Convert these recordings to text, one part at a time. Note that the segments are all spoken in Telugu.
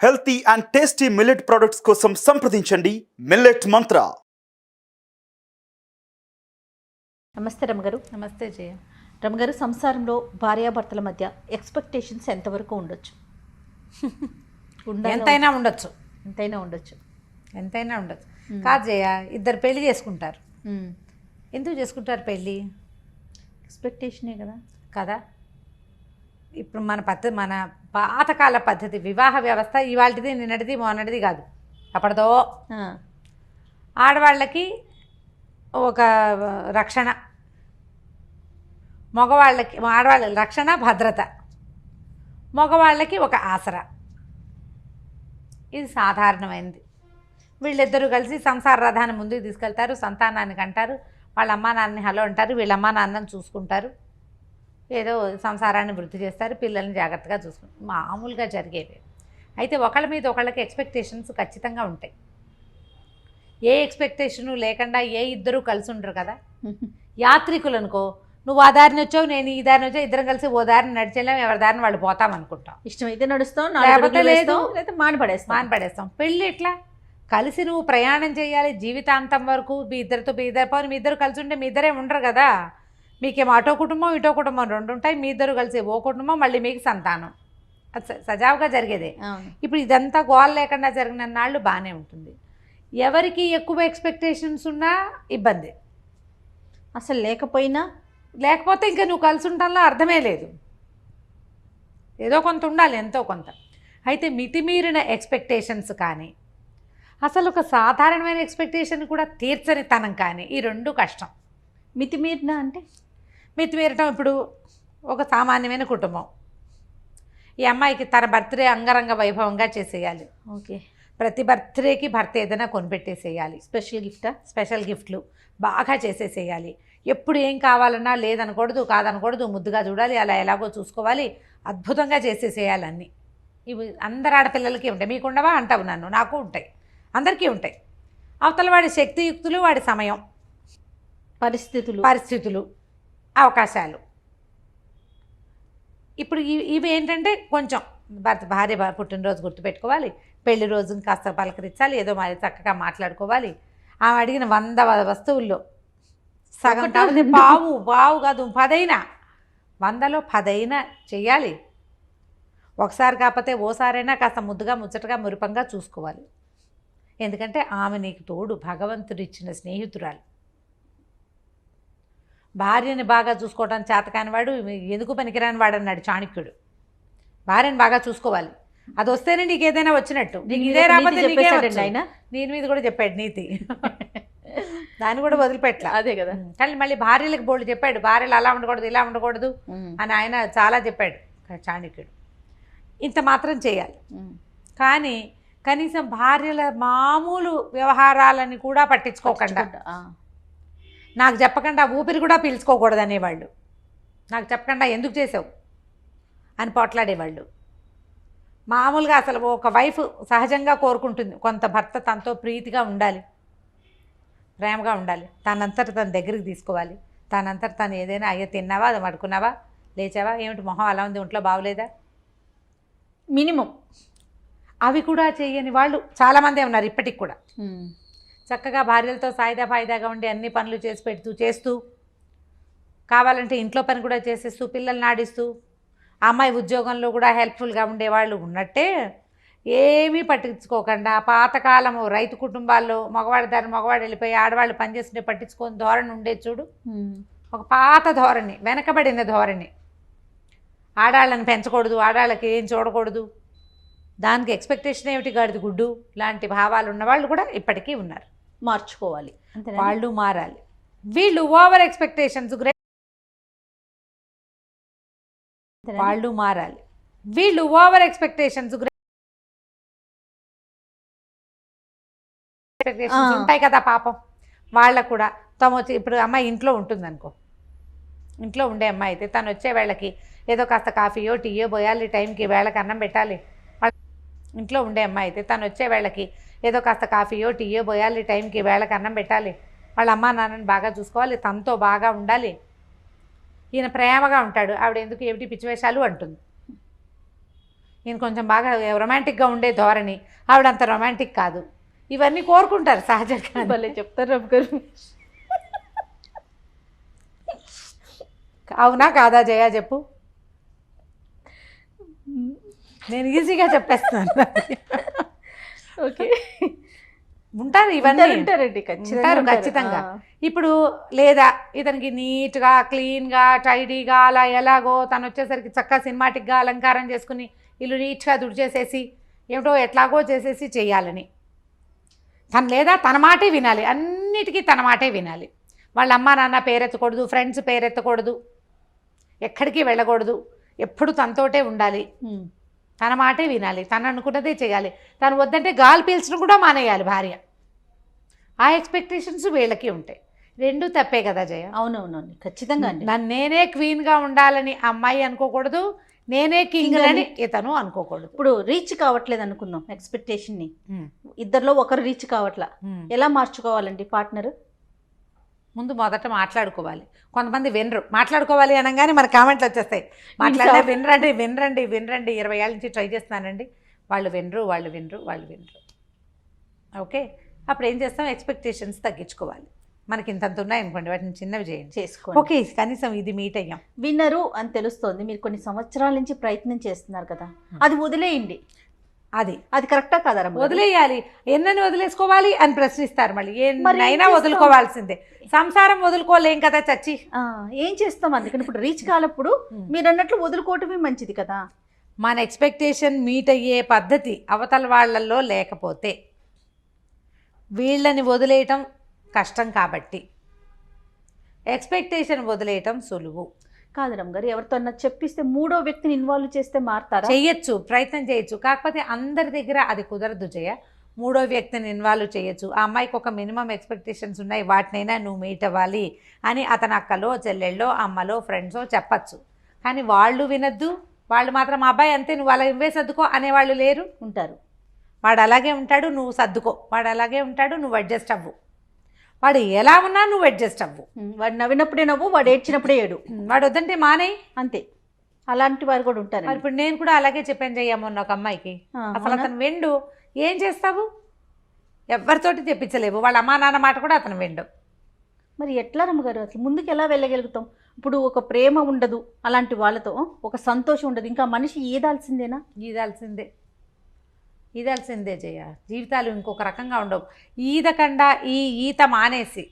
Healthy and tasty millet products కోసం సంప్రదించండి మిల్లెట్ మంత్ర. నమస్తే రమగారు. నమస్తే జయ. రమగారు, సంసారంలో భార్యాభర్తల మధ్య ఎక్స్పెక్టేషన్స్ ఎంతవరకు ఉండొచ్చు? ఎంతైనా ఉండొచ్చు. ఎంతైనా ఉండొచ్చు. కాదు జయ, ఇద్దరు పెళ్లి చేసుకుంటారు. ఎందుకు చేసుకుంటారు పెళ్ళి? ఎక్స్పెక్టేషనే కదా. కదా, ఇప్పుడు మన పాతకాల పద్ధతి వివాహ వ్యవస్థ ఇవాళది నిన్నటిది మొన్నటిది కాదు, అప్పటిదో. ఆడవాళ్ళకి ఒక రక్షణ, మగవాళ్ళకి ఆడవాళ్ళ రక్షణ భద్రత, మగవాళ్ళకి ఒక ఆసరా. ఇది సాధారణమైనది. వీళ్ళిద్దరూ కలిసి సంసార రథాన్ని ముందుకు తీసుకెళ్తారు, సంతానానికి అంటారు, వాళ్ళ అమ్మా నాన్నని హలో అంటారు, వీళ్ళ అమ్మా నాన్నని చూసుకుంటారు, ఏదో సంసారాన్ని వృద్ధి చేస్తారు, పిల్లల్ని జాగ్రత్తగా చూసుకుంటారు. మామూలుగా జరిగేవి. అయితే ఒకళ్ళ మీద ఒకళ్ళకి ఎక్స్పెక్టేషన్స్ ఖచ్చితంగా ఉంటాయి. ఏ ఎక్స్పెక్టేషను లేకుండా ఏ ఇద్దరూ కలిసి ఉండరు కదా. యాత్రికులు అనుకో, నువ్వు ఆ దారిని వచ్చావు, నేను ఈ దారిని వచ్చావు, ఇద్దరం కలిసి ఓ దారిని నడిచేలాం, ఎవరి దారిని వాళ్ళు పోతాం అనుకుంటాం. ఇష్టమైతే నడుస్తాం, లేకపోతే లేదు, మానపడేస్తాం. పెళ్ళి ఇట్లా కలిసి నువ్వు ప్రయాణం చేయాలి జీవితాంతం వరకు. మీ ఇద్దరు కలిసి ఉంటే మీ ఇద్దరే ఉండరు కదా. మీకేమో అటో కుటుంబం ఇటో కుటుంబం రెండు ఉంటాయి, మీ ఇద్దరు కలిసి ఓ కుటుంబం, మళ్ళీ మీకు సంతానం. అది సజావుగా జరిగేదే. ఇప్పుడు ఇదంతా గోల్ లేకుండా జరిగిన నాళ్ళు బాగానే ఉంటుంది. ఎవరికి ఎక్కువ ఎక్స్పెక్టేషన్స్ ఉన్నా ఇబ్బంది. అసలు లేకపోతే ఇంకా నువ్వు కలిసి ఉండటంలో అర్థమే లేదు. ఏదో కొంత ఉండాలి, ఎంతో కొంత. అయితే మితిమీరిన ఎక్స్పెక్టేషన్స్ కానీ, అసలు ఒక సాధారణమైన ఎక్స్పెక్టేషన్ కూడా తీర్చని తనం కానీ, ఈ రెండు కష్టం. మితిమీరటం ఇప్పుడు ఒక సామాన్యమైన కుటుంబం, ఈ అమ్మాయికి తన బర్త్డే అంగరంగ వైభవంగా చేసేయాలి. ఓకే, ప్రతి బర్త్డేకి భర్త ఏదైనా కొనిపెట్టేసేయాలి. స్పెషల్ గిఫ్ట్లు బాగా చేసేసేయాలి. ఎప్పుడు ఏం కావాలన్నా లేదనకూడదు, కాదనకూడదు, ముద్దుగా చూడాలి, అలా ఎలాగో చూసుకోవాలి, అద్భుతంగా చేసేసేయాలన్నీ. ఇవి అందరు ఆడపిల్లలకి ఉంటాయి. మీకుండవా అంటావు నన్ను, నాకు ఉంటాయి, అందరికీ ఉంటాయి. అవతల వాడి శక్తియుక్తులు, వాడి సమయం, పరిస్థితులు, అవకాశాలు. ఇప్పుడు ఇవి ఏంటంటే కొంచెం భార్య పుట్టినరోజు గుర్తుపెట్టుకోవాలి, పెళ్లి రోజుని కాస్త పలకరించాలి, ఏదో మరి చక్కగా మాట్లాడుకోవాలి. ఆమె అడిగిన 100 వస్తువుల్లో సగం కాదు, పావు కాదు 10 100లో 10 చెయ్యాలి. ఒకసారి కాకపోతే ఓసారైనా కాస్త ముద్దుగా ముచ్చటగా మురిపంగా చూసుకోవాలి. ఎందుకంటే ఆమె నీకు తోడు, భగవంతుడిచ్చిన స్నేహితురాలు. భార్యని బాగా చూసుకోవడం చేతకాని వాడు ఎందుకు పనికిరాని వాడు అన్నాడు చాణక్యుడు. భార్యని బాగా చూసుకోవాలి, అది వస్తేనే నీకు ఏదైనా వచ్చినట్టు. నీకు ఇదే రాకపోతే ఆయన దీని మీద కూడా చెప్పాడు నీతి. దాన్ని కూడా వదిలిపెట్టలే. అదే కదా. కానీ మళ్ళీ భార్యలకు బోల్డ్ చెప్పాడు, భార్యలు అలా ఉండకూడదు ఇలా ఉండకూడదు అని ఆయన చాలా చెప్పాడు చాణక్యుడు. ఇంత మాత్రం చేయాలి. కానీ కనీసం భార్యల మామూలు వ్యవహారాలని కూడా పట్టించుకోకుండా, నాకు చెప్పకుండా ఊపిరి కూడా పీల్చుకోకూడదు అనేవాళ్ళు. నాకు చెప్పకుండా ఎందుకు చేసావు అని పోట్లాడేవాళ్ళు. మామూలుగా అసలు ఒక వైఫ్ సహజంగా కోరుకుంటుంది, కొంత భర్త తనతో ప్రీతిగా ఉండాలి, ప్రేమగా ఉండాలి, తనంతట తన దగ్గరికి తీసుకోవాలి, తనంతట తను ఏదైనా అయ్యో తిన్నావా, అది పడుకున్నావా, లేచావా, ఏమిటి మొహం అలా ఉంది, ఒంట్లో బాగోలేదా, మినిమం అవి కూడా చేయని వాళ్ళు చాలామందే ఉన్నారు ఇప్పటికి కూడా. చక్కగా భార్యలతో ఫాయిదాగా ఉండి అన్ని పనులు చేస్తూ కావాలంటే ఇంట్లో పని కూడా చేసేస్తూ, పిల్లల్ని ఆడిస్తూ, అమ్మాయి ఉద్యోగంలో కూడా హెల్ప్ఫుల్గా ఉండేవాళ్ళు ఉన్నట్టే ఏమీ పట్టించుకోకుండా పాతకాలము రైతు కుటుంబాల్లో మగవాడు వెళ్ళిపోయి ఆడవాళ్ళు పనిచేస్తుంటే పట్టించుకొని ధోరణి ఉండేది చూడు. ఒక పాత ధోరణి, వెనకబడిన ధోరణి. ఆడాళ్ళని పెంచకూడదు, ఆడాళ్ళకి ఏం చూడకూడదు, దానికి ఎక్స్పెక్టేషన్ ఏమిటి, గాడిద గుడ్డు లాంటి భావాలు ఉన్నవాళ్ళు కూడా ఇప్పటికీ ఉన్నారు. మార్చుకోవాలి, వాళ్ళు మారాలి. వీళ్ళు ఓవర్ ఎక్స్పెక్టేషన్స్ ఉంటాయి కదా పాపం వాళ్ళకు కూడా. ఇప్పుడు అమ్మాయి ఇంట్లో ఉంటుందనుకో, ఇంట్లో ఉండే అమ్మాయి అయితే తను వచ్చే వేళకి ఏదో కాస్త కాఫీయో టీయో పోయాలి, టైంకి వేళకి అన్నం పెట్టాలి. ఇంట్లో ఉండే అమ్మాయి అయితే తను వచ్చే వేళకి ఏదో కాస్త కాఫీయో టీయో పోయాలి, టైంకి వేళకి అన్నం పెట్టాలి, వాళ్ళ అమ్మా నాన్నని బాగా చూసుకోవాలి, తనతో బాగా ఉండాలి. ఈయన ప్రేమగా ఉంటాడు, ఆవిడ ఎందుకు ఏమిటి పిచ్చివేషాలు అంటుంది. ఈయన కొంచెం బాగా రొమాంటిక్గా ఉండే ధోరణి, ఆవిడ అంత రొమాంటిక్ కాదు. ఇవన్నీ కోరుకుంటారు సహజంగా. భలే చెప్తారు రమ్య గారు. అవునా కాదా జయ చెప్పు? నేను ఈజీగా చెప్పేస్తాను. ఓకే, ఉంటారు ఇవన్నీ ఉంటారండి, ఉంటారు ఖచ్చితంగా. ఇప్పుడు లేదా ఇతనికి నీట్గా క్లీన్గా టైడీగా అలా ఎలాగో తను వచ్చేసరికి చక్కగా సినిమాటిక్గా అలంకారం చేసుకుని ఇల్లు నీట్గా తుడిచేసేసి ఏమిటో ఎట్లాగో చేసేసి చేయాలని తను, లేదా తన మాటే వినాలి, అన్నిటికీ తన మాటే వినాలి. వాళ్ళ అమ్మ నాన్న పేరెత్తకూడదు, ఫ్రెండ్స్ పేరెత్తకూడదు, ఎక్కడికి వెళ్ళకూడదు, ఎప్పుడు తనతోటే ఉండాలి, తన మాటే వినాలి, తను అనుకున్నదే చేయాలి. తను వద్దంటే గాలి పీల్చడం కూడా మానేయాలి భార్య. ఆ ఎక్స్పెక్టేషన్స్ వీళ్ళకి ఉంటాయి. రెండు తప్పే కదా జయ? అవునవునండి, ఖచ్చితంగా అండి. నన్ను నేనే క్వీన్గా ఉండాలని అమ్మాయి అనుకోకూడదు, నేనే కింగ్ అని ఇతను అనుకోకూడదు. ఇప్పుడు రీచ్ కావట్లేదు అనుకుందాం ఎక్స్పెక్టేషన్ని, ఇద్దరిలో ఒకరు రీచ్ కావట్లా, ఎలా మార్చుకోవాలండి పార్ట్నర్? ముందు మొదట మాట్లాడుకోవాలి. కొంతమంది వినరు, మాట్లాడుకోవాలి అనగానే మన కామెంట్లు వచ్చేస్తాయి, మాట్లాడే వినరండి వినరండి వినరండి, 20 ఏళ్ళ నుంచి ట్రై చేస్తున్నానండి, వాళ్ళు వినరు. ఓకే, అప్పుడు ఏం చేస్తాం, ఎక్స్పెక్టేషన్స్ తగ్గించుకోవాలి. మనకి ఇంతంత ఉన్నాయనుకోండి, వాటిని చిన్నవి చేయండి, చేసుకోండి. ఓకే కనీసం ఇది మీట్ అయ్యాం. విన్నరు అని తెలుస్తోంది, మీరు కొన్ని సంవత్సరాల నుంచి ప్రయత్నం చేస్తున్నారు కదా, అది వదిలేయండి. అది కరెక్టా కదా? వదిలేయాలి. ఎన్నని వదిలేసుకోవాలి అని ప్రశ్నిస్తారు మళ్ళీ. ఎన్నైనా వదులుకోవాల్సిందే, సంసారం వదులుకోలేం కదా చచ్చి. ఏం చేస్తాం? అందుకని ఇప్పుడు రీచ్ కాలప్పుడు మీరు అన్నట్లు వదులుకోవటమే మంచిది కదా. మన ఎక్స్పెక్టేషన్ మీట్ అయ్యే పద్ధతి అవతల వాళ్ళల్లో లేకపోతే వీళ్ళని వదిలేయటం కష్టం, కాబట్టి ఎక్స్పెక్టేషన్ వదిలేయటం సులువు కాదు రమ్మ గారు. ఎవరితో చెప్పిస్తే మూడో వ్యక్తిని ఇన్వాల్వ్ చేస్తే మారుతారా? చేయొచ్చు, ప్రయత్నం చేయొచ్చు, కాకపోతే అందరి దగ్గర అది కుదరదు జయ. మూడో వ్యక్తిని ఇన్వాల్వ్ చేయొచ్చు. ఆ అమ్మాయికి ఒక మినిమం ఎక్స్పెక్టేషన్స్ ఉన్నాయి, వాటినైనా నువ్వు మీట్ అవ్వాలి అని అతని అక్కలో చెల్లెళ్ళో అమ్మలో ఫ్రెండ్సో చెప్పచ్చు. కానీ వాళ్ళు వినొద్దు, వాళ్ళు మాత్రం మా అబ్బాయి అంతే నువ్వు అలా ఇవ్వే సర్దుకో అనేవాళ్ళు లేరు. ఉంటారు. వాడు అలాగే ఉంటాడు, నువ్వు సర్దుకో. వాడు అలాగే ఉంటాడు, నువ్వు అడ్జస్ట్ అవ్వు. వాడు ఎలా ఉన్నా నువ్వు అడ్జస్ట్ అవ్వు. వాడు నవ్వినప్పుడే నవ్వు, వాడు ఏడ్చినప్పుడే ఏడు. వాడు వద్దంటే మానేయి, అంతే. అలాంటి వారు కూడా ఉంటారు. ఇప్పుడు నేను కూడా అలాగే చెప్పాను చెయ్యమన్న ఒక అమ్మాయికి, అసలు అతను వెండు, ఏం చేస్తావు, ఎవరితోటి తెప్పించలేవు, వాళ్ళ అమ్మా నాన్న మాట కూడా అతను వెండు. మరి ఎట్లా రమ్మగారు అసలు ముందుకు ఎలా వెళ్ళగలుగుతాం? ఇప్పుడు ఒక ప్రేమ ఉండదు అలాంటి వాళ్ళతో, ఒక సంతోషం ఉండదు, ఇంకా మనిషి ఈదాల్సిందేనా? ఈదాల్సిందే జయ. జీవితాలు ఇంకొక రకంగా ఉండవు. ఈదకుండా ఈత మానేసి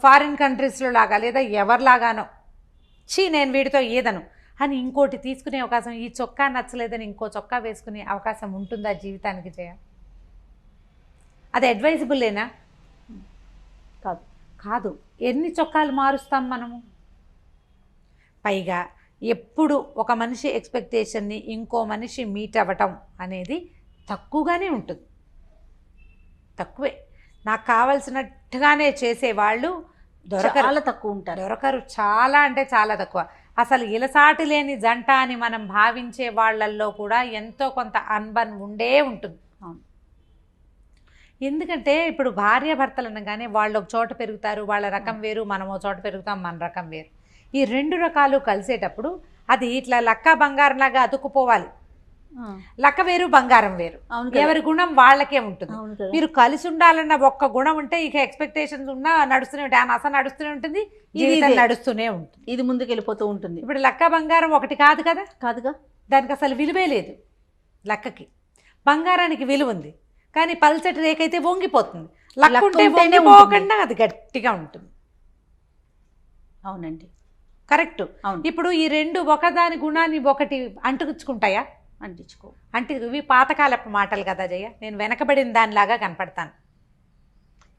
ఫారిన్ కంట్రీస్లో లాగా లేదా ఎవరిలాగానో నేను వీడితో ఈదను అని ఇంకోటి తీసుకునే అవకాశం, ఈ చొక్కా నచ్చలేదని ఇంకో చొక్కా వేసుకునే అవకాశం ఉంటుందా జీవితానికి జయ? అది అడ్వైజబుల్లేనా? కాదు. ఎన్ని చొక్కాలు మారుస్తాం మనము? పైగా ఎప్పుడు ఒక మనిషి ఎక్స్పెక్టేషన్ని ఇంకో మనిషి మీట్ అవ్వటం అనేది తక్కువగానే ఉంటుంది, తక్కువే. నాకు కావలసినట్టుగానే చేసేవాళ్ళు చాలా తక్కువ ఉంటారు, దొరకరు. చాలా అంటే చాలా తక్కువ. అసలు ఇలసాటి లేని జంట అని మనం భావించే వాళ్ళల్లో కూడా ఎంతో కొంత అన్బన్ ఉండే ఉంటుంది. ఎందుకంటే ఇప్పుడు భార్యాభర్తలు అనగానే వాళ్ళు ఒక చోట పెరుగుతారు, వాళ్ళ రకం వేరు, మనం ఒక చోట పెరుగుతాం, మన రకం వేరు. ఈ రెండు రకాలు కలిసేటప్పుడు అది ఇట్లా లక్క బంగారంలాగా అతుక్కుపోవాలి. లక్క వేరు బంగారం వేరు, ఎవరి గుణం వాళ్ళకే ఉంటుంది. మీరు కలిసి ఉండాలన్న ఒక్క గుణం ఉంటే ఇక ఎక్స్పెక్టేషన్స్ ఉన్నా నడుస్తూనే ఉంటాయి, ఆ నస నడుస్తూనే ఉంటుంది, జీవితం నడుస్తూనే ఉంటుంది, ఇది ముందుకు వెళ్ళిపోతూ ఉంటుంది. ఇప్పుడు లక్క బంగారం ఒకటి కాదు కదా, కాదుగా. దానికి అసలు విలువే లేదు. లక్కకి బంగారానికి విలువ ఉంది, కానీ పల్చటి రేకైతే వంగిపోతుంది. లక్క ఉంటే వంగిపోకుండా అది గట్టిగా ఉంటుంది. అవునండి, కరెక్ట్. ఇప్పుడు ఈ రెండు ఒకదాని గుణాన్ని ఒకటి అంటుకుంటాయా? ఇవి పాతకాలపు మాటలు కదా జయ. నేను వెనకబడిన దానిలాగా కనపడతాను,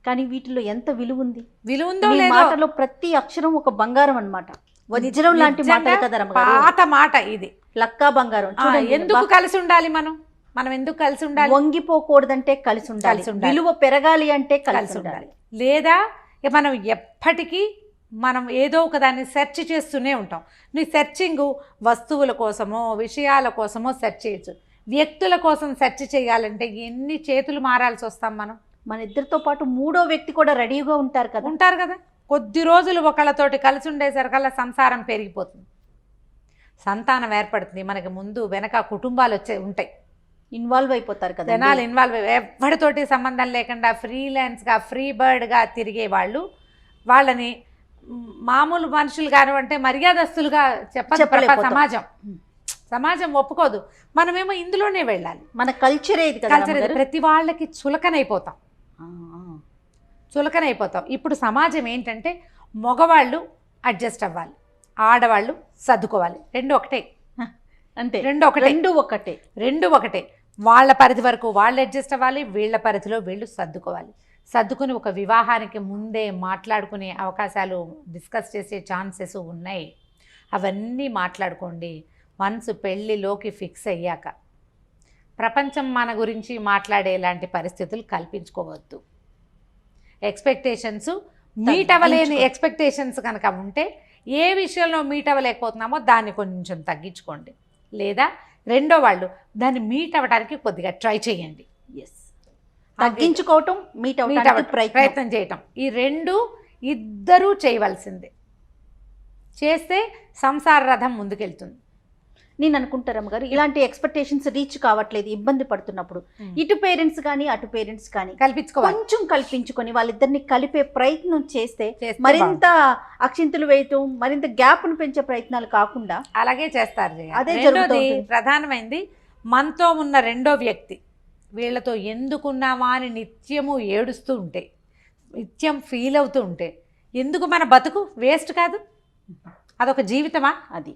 కానీ వీటిలో ఎంత విలువ ఉంది? విలువ ఉందో లేదో, మాటలో ప్రతి అక్షరం ఒక బంగారం అన్నమాట, వజ్రం లాంటి మాట కదా. పాత మాట ఇది, లక్కా బంగారం. ఎందుకు కలిసి ఉండాలి మనం ఎందుకు కలిసి ఉండాలి? వంగిపోకూడదంటే కలిసి ఉండాలి, విలువ పెరగాలి అంటే కలిసి ఉండాలి. లేదా మనం ఎప్పటికీ మనం ఏదో ఒక దాన్ని సెర్చ్ చేస్తూనే ఉంటాం. నీ సెర్చింగ్ వస్తువుల కోసమో విషయాల కోసమో సెర్చ్ చేయొచ్చు, వ్యక్తుల కోసం సెర్చ్ చేయాలంటే ఎన్ని చేతులు మారాల్సి వస్తాం మనం. మన ఇద్దరితో పాటు మూడో వ్యక్తి కూడా రెడీగా ఉంటారు కదా. కొద్ది రోజులు ఒకళ్ళతోటి కలిసి ఉండేసరికల్లా సంసారం పెరిగిపోతుంది. సంతానం ఏర్పడుతుంది, మనకి ముందు వెనక కుటుంబాలు ఉంటాయి, ఇన్వాల్వ్ అయిపోతారు కదా జనాలు ఇన్వాల్వ్ ఎవరితోటి సంబంధం లేకుండా ఫ్రీలాన్స్గా ఫ్రీ బర్డ్గా తిరిగే వాళ్ళని మామూలు మనుషులు కానివంటే మర్యాదస్తులుగా చెప్పలేకపోతాం. సమాజం ఒప్పుకోదు. మనమేమో ఇందులోనే వెళ్ళాలి. మన కల్చరే ఇది కదా కల్చర్ ప్రతి వాళ్ళకి చులకనైపోతాం. ఇప్పుడు సమాజం ఏంటంటే మగవాళ్ళు అడ్జస్ట్ అవ్వాలి, ఆడవాళ్ళు సర్దుకోవాలి. రెండు ఒకటే. వాళ్ళ పరిధి వరకు వాళ్ళు అడ్జస్ట్ అవ్వాలి, వీళ్ళ పరిధిలో వీళ్ళు సర్దుకోవాలి. సర్దుకుని ఒక వివాహానికి ముందే మాట్లాడుకునే అవకాశాలు, డిస్కస్ చేసే ఛాన్సెస్ ఉన్నాయి. అవన్నీ మాట్లాడుకోండి. మనసు పెళ్ళిలోకి ఫిక్స్ అయ్యాక ప్రపంచం మన గురించి మాట్లాడేలాంటి పరిస్థితులు కల్పించుకోవద్దు. ఎక్స్పెక్టేషన్స్ మీట్ అవ్వలేని ఎక్స్పెక్టేషన్స్ కనుక ఉంటే, ఏ విషయంలో మీట్ అవ్వలేకపోతున్నామో దాన్ని కొంచెం తగ్గించుకోండి. లేదా రెండో వాళ్ళు దాన్ని మీట్ అవ్వడానికి కొద్దిగా ట్రై చేయండి. తగ్గించుకోవటం, మీట్ అవ్వడానికి ప్రయత్నం చేయటం, ఈ రెండు ఇద్దరూ చేయవలసిందే. చేస్తే సంసార రథం ముందుకెళ్తుంది. నేను అనుకుంటారమ్మ గారు, ఇలాంటి ఎక్స్పెక్టేషన్స్ రీచ్ కావట్లేదు, ఇబ్బంది పడుతున్నప్పుడు ఇటు పేరెంట్స్ కానీ అటు పేరెంట్స్ కానీ కొంచెం కల్పించుకొని వాళ్ళిద్దరిని కలిపే ప్రయత్నం చేస్తే మరింత అక్షింతలు వేయటం, మరింత గ్యాప్ను పెంచే ప్రయత్నాలు కాకుండా అలాగే చేస్తారు. అదే ప్రధానమైంది మనతో ఉన్న రెండో వ్యక్తి వీళ్ళతో ఎందుకున్నామా అని నిత్యము ఏడుస్తూ ఉంటే, నిత్యం ఫీల్ అవుతూ ఉంటే, ఎందుకు మన బతుకు వేస్ట్ కాదు? అదొక జీవితమా? అది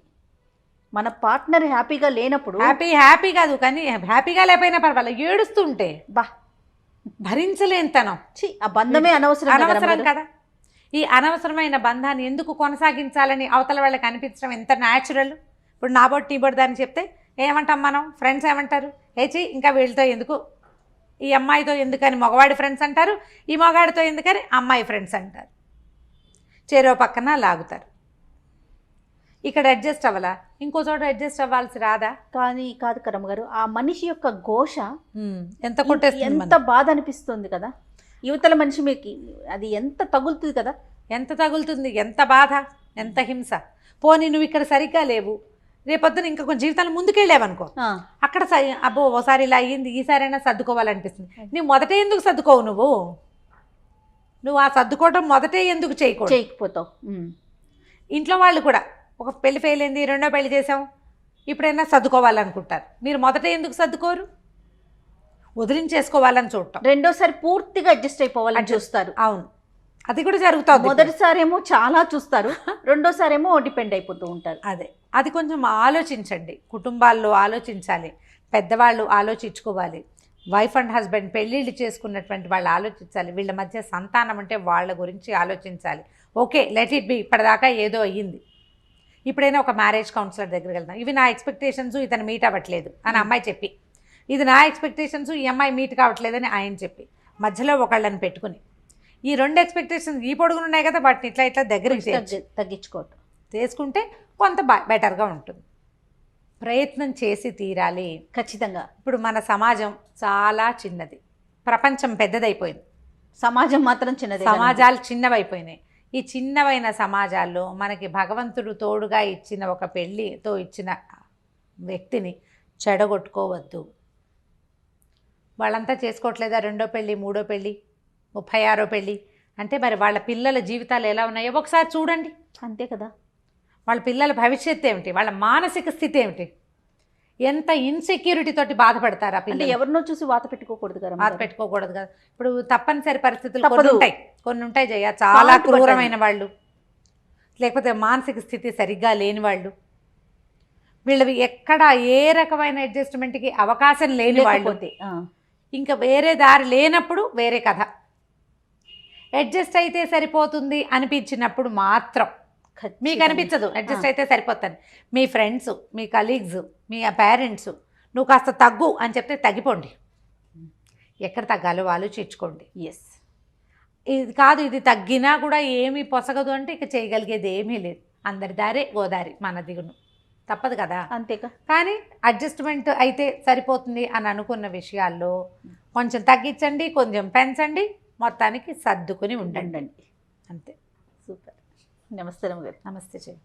మన పార్ట్నర్ హ్యాపీగా లేనప్పుడు, హ్యాపీ కాదు కానీ హ్యాపీగా లేకపోయినా పర్వాలేదు, ఏడుస్తుంటే భరించలేనితనం. ఆ బంధమే అనవసరం కదా. ఈ అనవసరమైన బంధాన్ని ఎందుకు కొనసాగించాలని అవతల వాళ్ళకి అనిపించడం ఎంత న్యాచురల్. ఇప్పుడు నా బొట్టు నీ బొట్టు దాన్ని చెప్తే ఏమంటాం మనం? ఫ్రెండ్స్ ఏమంటారు? ఏచి ఇంకా వీళ్ళతో ఎందుకు, ఈ అమ్మాయితో ఎందుకని మగవాడి ఫ్రెండ్స్ అంటారు, ఈ మగవాడితో ఎందుకని అమ్మాయి ఫ్రెండ్స్ అంటారు. చెరో పక్కన లాగుతారు. ఇక్కడ అడ్జస్ట్ అవ్వాలా, ఇంకో చోట అడ్జస్ట్ అవ్వాల్సి రాదా? కాదు కరమ్మ గారు, ఆ మనిషి యొక్క ఘోష ఎంత కొట్టేస్తుంది, ఎంత బాధ అనిపిస్తుంది కదా. యువతల మనిషి మీకు అది ఎంత తగులుతుంది కదా, ఎంత తగులుతుంది, ఎంత బాధ, ఎంత హింస. పోనీ నువ్వు ఇక్కడ సరిగ్గా లేవు, రేపొద్దున ఇంకా కొంచెం జీవితాలు ముందుకెళ్ళావనుకో, అక్కడ అబ్బో ఓసారి ఇలా అయ్యింది, ఈసారైనా సర్దుకోవాలనిపిస్తుంది. నువ్వు మొదటే ఎందుకు సర్దుకోవు? నువ్వు ఆ సర్దుకోవటం మొదటే ఎందుకు చేయకపోతావు? ఇంట్లో వాళ్ళు కూడా ఒక పెళ్లి ఫెయిల్ అయింది, రెండో పెళ్లి చేసాం, ఇప్పుడైనా సర్దుకోవాలనుకుంటారు. మీరు మొదట ఎందుకు సర్దుకోరు? వదిలించేసుకోవాలని చూడటం, రెండోసారి పూర్తిగా అడ్జస్ట్ అయిపోవాలని చూస్తారు. అవును, అది కూడా జరుగుతుంది. మొదటిసారి ఏమో చాలా చూస్తారు, రెండోసారి ఏమో డిపెండ్ అయిపోతూ ఉంటారు. అది కొంచెం ఆలోచించండి. కుటుంబాల్లో ఆలోచించాలి, పెద్దవాళ్ళు ఆలోచించుకోవాలి. వైఫ్ అండ్ హస్బెండ్ పెళ్ళిళ్ళు చేసుకున్నటువంటి వాళ్ళు ఆలోచించాలి. వీళ్ళ మధ్య సంతానం అంటే వాళ్ళ గురించి ఆలోచించాలి. ఓకే, లెట్ ఇట్ బి, ఇప్పటిదాకా ఏదో అయ్యింది, ఇప్పుడైనా ఒక మ్యారేజ్ కౌన్సిలర్ దగ్గరికి వెళ్తాం. ఇవి నా ఎక్స్పెక్టేషన్స్, ఇతను మీట్ అవ్వట్లేదు అని అమ్మాయి చెప్పి, ఇది నా ఎక్స్పెక్టేషన్స్, ఈ అమ్మాయి మీట్ కావట్లేదని ఆయన చెప్పి, మధ్యలో ఒకళ్ళని పెట్టుకుని ఈ రెండు ఎక్స్పెక్టేషన్స్ ఈ పొడుగులు ఉన్నాయి కదా, వాటిని ఇట్లా దగ్గరికి తగ్గించుకోవటం చేసుకుంటే కొంత బెటర్గా ఉంటుంది. ప్రయత్నం చేసి తీరాలి ఖచ్చితంగా. ఇప్పుడు మన సమాజం చాలా చిన్నది, ప్రపంచం పెద్దదైపోయింది, సమాజం మాత్రం చిన్నది, సమాజాలు చిన్నవైపోయినాయి. ఈ చిన్నవైన సమాజాల్లో మనకి భగవంతుడు తోడుగా ఇచ్చిన ఒక పెళ్ళితో ఇచ్చిన వ్యక్తిని చెడగొట్టుకోవద్దు. వాళ్ళంతా చేసుకోవట్లేదా రెండో పెళ్ళి, మూడో పెళ్ళి, 36వ పెళ్ళి అంటే మరి వాళ్ళ పిల్లల జీవితాలు ఎలా ఉన్నాయో ఒకసారి చూడండి. అంతే కదా. వాళ్ళ పిల్లల భవిష్యత్తు ఏమిటి, వాళ్ళ మానసిక స్థితి ఏమిటి, ఎంత ఇన్సెక్యూరిటీ తోటి బాధపడతారు ఆ పిల్లలు. ఎవరినో చూసి వాత పెట్టుకోకూడదు కదా. ఇప్పుడు తప్పనిసరి పరిస్థితులు కొన్ని ఉంటాయి జయ, చాలా క్రూరమైన వాళ్ళు, లేకపోతే మానసిక స్థితి సరిగ్గా లేని వాళ్ళు, వీళ్ళవి ఎక్కడ ఏ రకమైన అడ్జస్ట్మెంట్కి అవకాశం లేని వాళ్ళు, ఇంకా వేరే దారి లేనప్పుడు వేరే కథ. అడ్జస్ట్ అయితే సరిపోతుంది అనిపించినప్పుడు మాత్రం, మీకు అనిపించదు అడ్జస్ట్ అయితే సరిపోతుంది, మీ ఫ్రెండ్స్, మీ కలీగ్స్, మీ పేరెంట్స్ నువ్వు కాస్త తగ్గు అని చెప్తే తగ్గిపోండి. ఎక్కడ తగ్గాలో ఆలోచించుకోండి. ఇది కాదు, ఇది తగ్గినా కూడా ఏమీ పొసగదు అంటే ఇక చేయగలిగేది ఏమీ లేదు. అందరి దారే గోదారి, మన దిగును తప్పదు కదా. అంతేకా. కానీ అడ్జస్ట్మెంట్ అయితే సరిపోతుంది అని అనుకున్న విషయాల్లో కొంచెం తగ్గించండి, కొంచెం పెంచండి, మొత్తానికి సర్దుకుని ఉండండి. అంతే. సూపర్. నమస్తే. నమస్తే చెయ్యి.